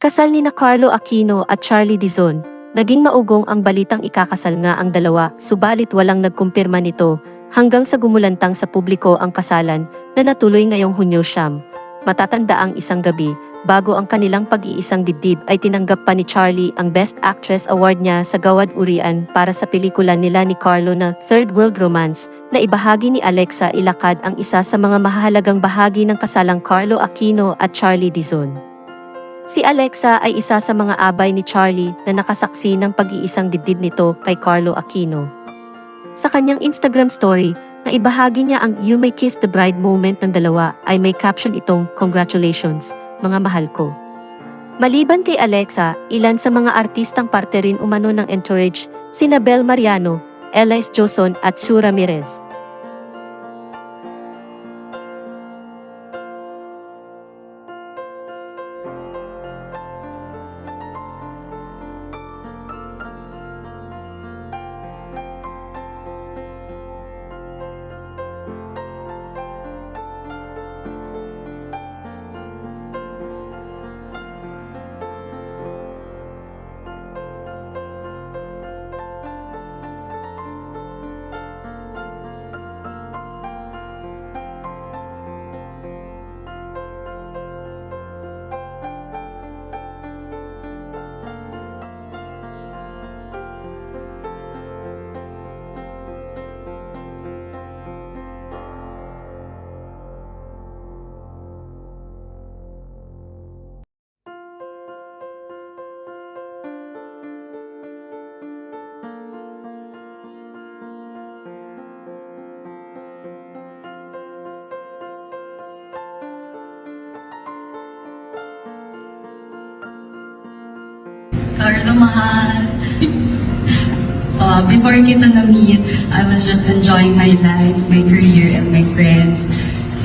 Kasal ni na Carlo Aquino at Charlie Dizon. Naging maugong ang balitang ikakasal nga ang dalawa, subalit walang nagkumpirma nito, hanggang sa gumulantang sa publiko ang kasalan, na natuloy ngayong Hunyo 9. Matatanda ang isang gabi, bago ang kanilang pag-iisang dibdib ay tinanggap pa ni Charlie ang Best Actress Award niya sa Gawad Urian para sa pelikula nila ni Carlo na Third World Romance, na ibahagi ni Alexa Ilacad ang isa sa mga mahalagang bahagi ng kasalang Carlo Aquino at Charlie Dizon. Si Alexa ay isa sa mga abay ni Charlie na nakasaksi ng pag-iisang dibdib nito kay Carlo Aquino. Sa kanyang Instagram story, na ibahagi niya ang "You May Kiss the Bride" moment ng dalawa, ay may caption itong "Congratulations, mga mahal ko." Maliban kay Alexa, ilan sa mga artistang parte rin umano ng entourage, sina Bel Mariano, Elias Joson at Sue Ramirez. Carlo, mahal. Before kita na-meet, I was just enjoying my life, my career, and my friends.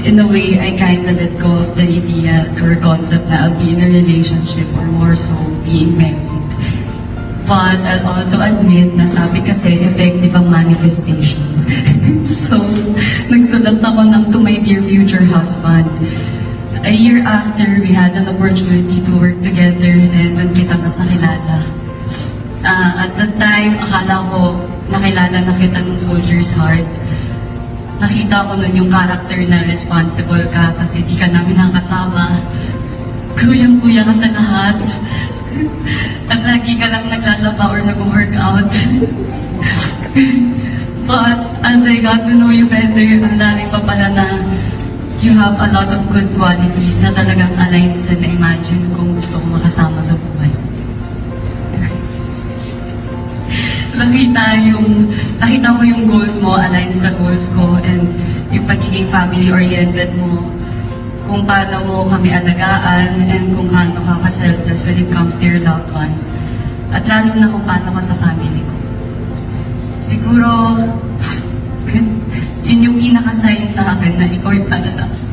In a way, I kinda let go of the idea or concept na I'll be in a relationship or more so being married. But I'll also admit na sabi kasi effective ang manifestation. So, nagsulat ako ng "To My Dear Future Husband." A year after, we had an opportunity to work together and doon kita mas nakilala. At that time, akala ko nakilala na kita ng Soldier's Heart. Nakita ko nun yung character na responsible ka kasi di ka namin nakasama. Kuyang-kuya ka sa lahat. At lagi ka lang naglalaba or nag-workout. But as I got to know you better, ang lalim pa pala na you have a lot of good qualities na talagang aligned sa na-imagine kung gusto ko makasama sa buhay. Nakita ko yung goals mo, aligned sa goals ko, and yung pagiging family-oriented mo, kung paano mo kami alagaan, and kung paano ka ka-selfless when it comes to your loved ones. At lalo na kung paano ka sa family ko. Siguro, yun yung pinaka-sign sa akin na ikaw yung para sa akin.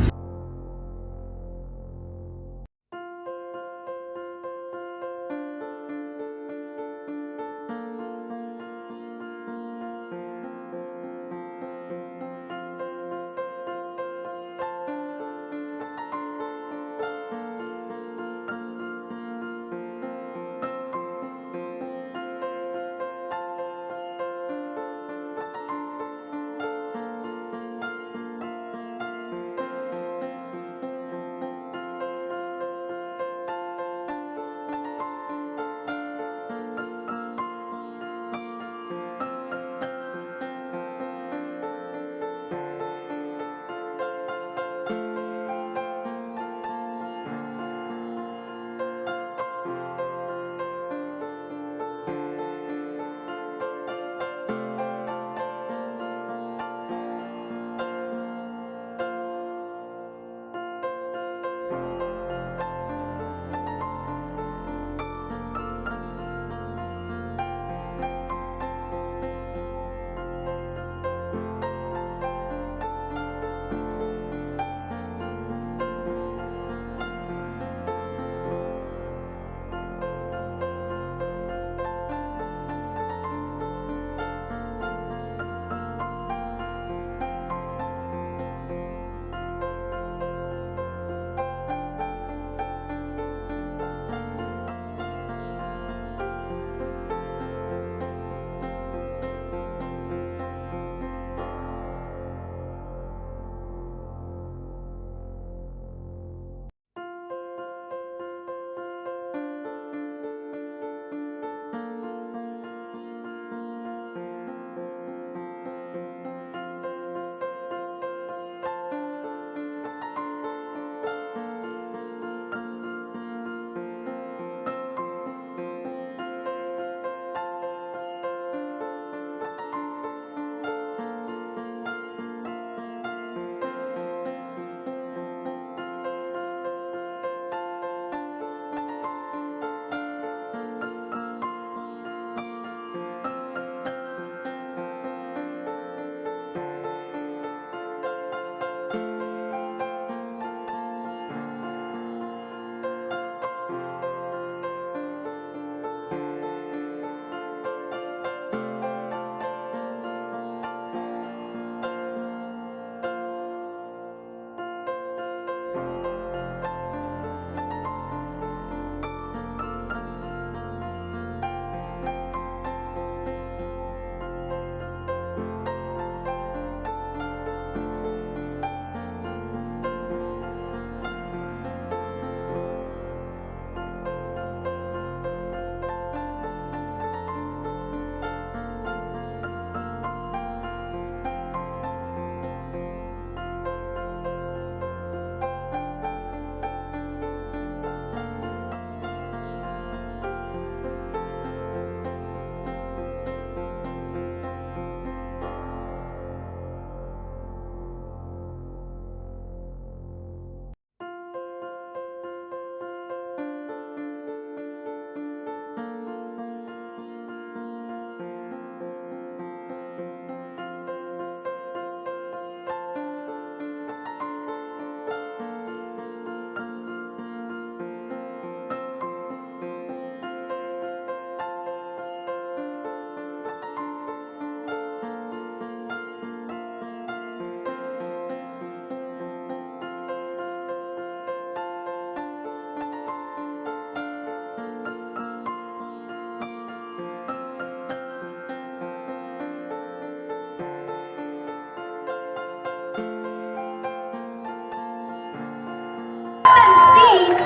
Speech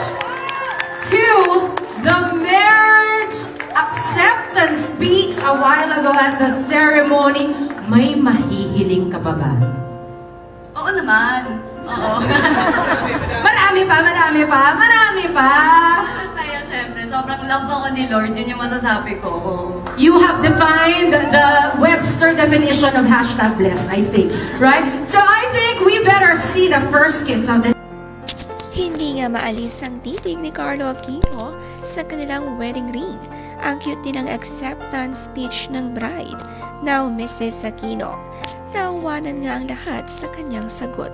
to the marriage acceptance speech a while ago at the ceremony. May mahihiling ka pa ba? Oo naman. Oo. Marami pa. Kaya syempre, sobrang love ako ni Lord. Yun yung masasabi ko. You have defined the Webster definition of #blessed, I think. Right? So I think we better see the first kiss of this. Hindi nga maalis ang titig ni Carlo Aquino sa kanilang wedding ring. Ang cute din ang acceptance speech ng bride, now Mrs. Aquino. Nawanan nga ang lahat sa kanyang sagot.